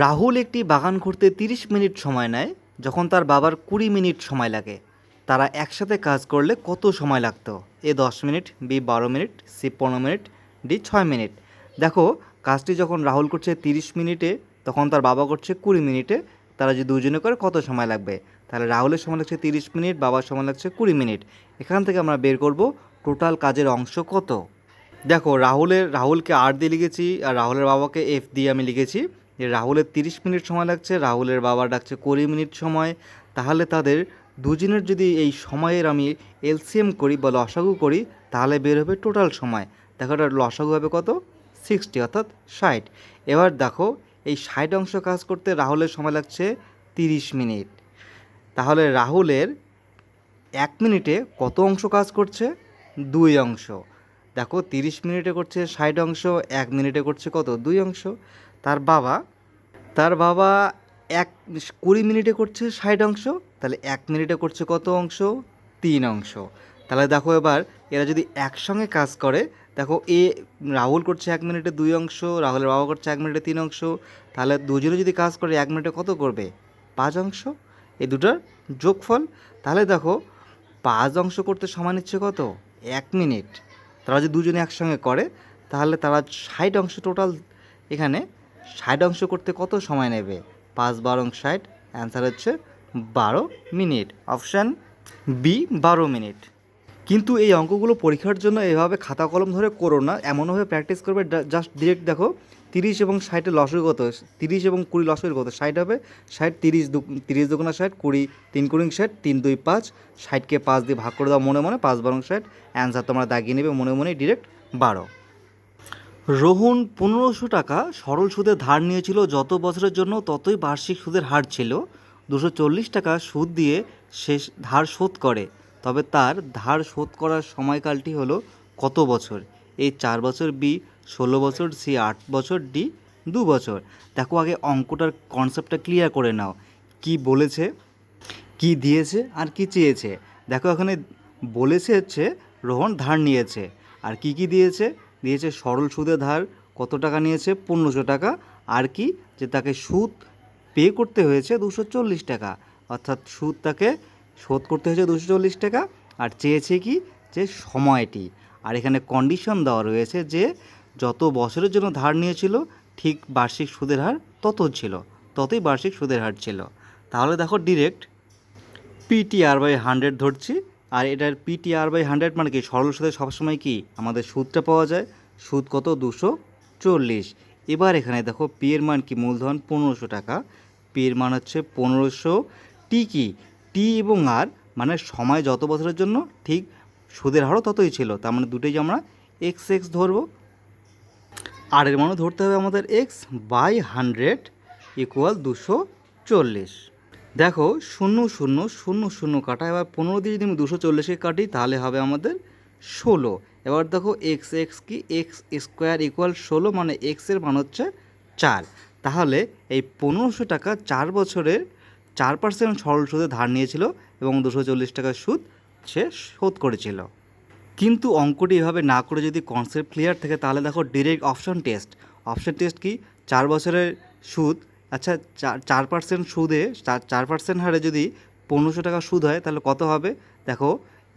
রাহুল একটি বাগান করতে 30 মিনিট সময় নেয় যখন তার বাবার 20 মিনিট সময় লাগে। তারা একসাথে কাজ করলে কত সময় লাগতো? A 10 minute, B 12 minute, C 15 minute, D 6 minute. দেখো, কাজটি যখন রাহুল করছে 30 মিনিটে, তখন তার বাবা করছে 20 মিনিটে। তারা যদি দুজনে করে কত সময় লাগবে? তাহলে রাহুলের সময় লাগছে 30 মিনিট, বাবার সময় লাগছে 20 মিনিট। এখান থেকে আমরা বের করব টোটাল কাজের অংশ কত। দেখো, রাহুলকে আর দিয়ে লিখেছি আর রাহুলের বাবাকে এফ দিয়ে আমি লিখেছি যে রাহুলের 30 মিনিট সময় লাগছে, রাহুলের বাবার লাগছে 20 মিনিট সময়। তাহলে তাদের দুজনের যদি এই সময়ের আমি এলসিএম করি বা লসাগু করি, তাহলে বের হবে টোটাল সময়। দেখো, এটা লসাগু হবে কত? 60, অর্থাৎ 60। এবার দেখো, এই 60 অংশ কাজ করতে রাহুলের সময় লাগছে 30 মিনিট। তাহলে রাহুলের 1 মিনিটে কত অংশ কাজ করছে? 2 অংশ। দেখো, 30 মিনিটে করছে 60 অংশ, 1 মিনিটে করছে কত? 2 অংশ। তার বাবা তার বাবা এক 20 মিনিটে করছে 60 অংশ, তাহলে 1 মিনিটে করছে কত অংশ? 3 অংশ। তাহলে দেখো, এবার এরা যদি একসঙ্গে কাজ করে, দেখো রাহুল করছে 1 মিনিটে 2 অংশ, রাহুলের বাবা করছে 1 মিনিটে 3 অংশ, তাহলে দুজনে যদি কাজ করে 1 মিনিটে কত করবে? 5 অংশ। এই দুটোর যোগফল। তাহলে দেখো, 5 অংশ করতে সময় নিচ্ছে কত? 1 মিনিট। তারা যদি দুজনে একসঙ্গে করে, তাহলে তারা 60 অংশ টোটাল। এখানে 60 অংশ করতে কত সময় নেবে? 5 12 60, অ্যান্সার হচ্ছে 12 মিনিট। Option B, 12 minute. কিন্তু এই অঙ্কগুলো পরীক্ষার জন্য এভাবে খাতা কলম ধরে করো না, এমনভাবে প্র্যাকটিস করবে। জাস্ট ডিরেক্ট দেখো, 30 এবং 60-এর লসাগু কত? 30 এবং 20 লসাগু কত? 60 হবে। 60, 30 দুগুণা 60, 20 3 কুড়ি 60, 3 2 5, 60কে 5 দিয়ে ভাগ করে দাও মনে মনে, 5 12 60। অ্যান্সার তোমরা দাগিয়ে নেবে মনে মনে, ডিরেক্ট 12। রোহন 1500 টাকা সরল সুদে ধার নিয়েছিল, যত বছরের জন্য ততই বার্ষিক সুদের হার ছিল 240 টাকা সুদ দিয়ে শেষ ধার শোধ করে। তবে তার ধার শোধ করার সময়কালটি হলো কত বছর? এ 4 বছর, বি 16 বছর, সি 8 বছর, ডি 2 বছর। দেখো, আগে অঙ্কটার কনসেপ্টটা ক্লিয়ার করে নাও। কি বলেছে, কি দিয়েছে আর কি চেয়েছে। দেখো, এখানে বলেছে হচ্ছে রোহন ধার নিয়েছে, আর কি কি দিয়েছে? দিয়েছে সরল সুদে ধার কত টাকা নিয়েছে? 1500 টাকা। আর কি, যে তাকে সুদ পে করতে হয়েছে 240 টাকা, অর্থাৎ সুদ তাকে শোধ করতে হয়েছে 240 টাকা। আর চেয়েছে কি? যে সময়টি। আর এখানে কন্ডিশন দেওয়া রয়েছে যে যত বছরের জন্য ধার নিয়েছিল, ঠিক বার্ষিক সুদের হার ততই বার্ষিক সুদের হার ছিল। তাহলে দেখো, ডিরেক্ট PTR/100 ধরছি। আর এটার PTR/100 মানে কি? সরল সুদে সবসময় কি আমাদের সুদটা পাওয়া যায়। সুদ কত? 240। এবার এখানে দেখো, পি এর মান কি? মূলধন 1500 টাকা। পি এর মান হচ্ছে 1500। টি কি? টি এবং আর মানে সময় যত বছরের জন্য, ঠিক সুদের হারও ততই ছিল। তার মানে দুটোই আমরা এক্স ধরবো। আর এর মানও ধরতে হবে আমাদের x/100 = 240। দেখো, 0 0 0 0 কাটা। এবার 15 দিয়ে যদি আমি 240কে কাটি, তাহলে হবে আমাদের 16। এবার দেখো, এক্স কি? x² = 16, মানে এক্সের মান হচ্ছে 4। তাহলে এই 1500 টাকা 4 বছরের 4% সরল সুদে ধার নিয়েছিল এবং 240 টাকা সুদ সে শোধ করেছিল। কিন্তু অঙ্কটি এভাবে না করে যদি কনসেপ্ট ক্লিয়ার থাকে, তাহলে দেখো, ডিরেক্ট অপশন টেস্ট কি? 4 বছরের সুদ। আচ্ছা, 4% সুদে 4% হারে যদি 1500 টাকা সুদ হয়, তাহলে কত হবে? দেখো,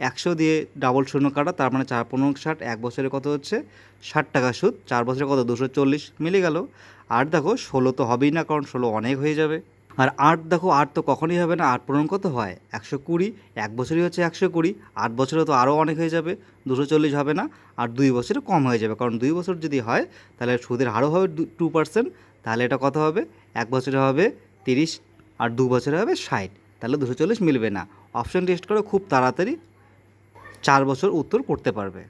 100 দিয়ে ডাবল শূন্য কাটা, তার মানে 4 15 60, 1 বছরে কত হচ্ছে? 60 টাকা সুদ। 4 বছরে কত? 240 মিলে গেল। আর দেখো, 16 তো হবেই না, কারণ 16 অনেক হয়ে যাবে। আর 8, দেখো 8 তো কখনই হবে না। 8 পূরণ কত হয়? 120। 1 বছরই হচ্ছে 120, 8 বছরে তো আরও অনেক হয়ে যাবে, 240 হবে না। আর 2 বছরে কম হয়ে যাবে, কারণ 2 বছর যদি হয়, তাহলে সুদের হারও হবে 2%। তাহলে এটা কত হবে? 1 বছরে হবে 30 আর 2 বছরে হবে 60। তাহলে 240 মিলবে না। অপশন টেস্ট করে খুব তাড়াতাড়ি 4 বছর উত্তর করতে পারবে।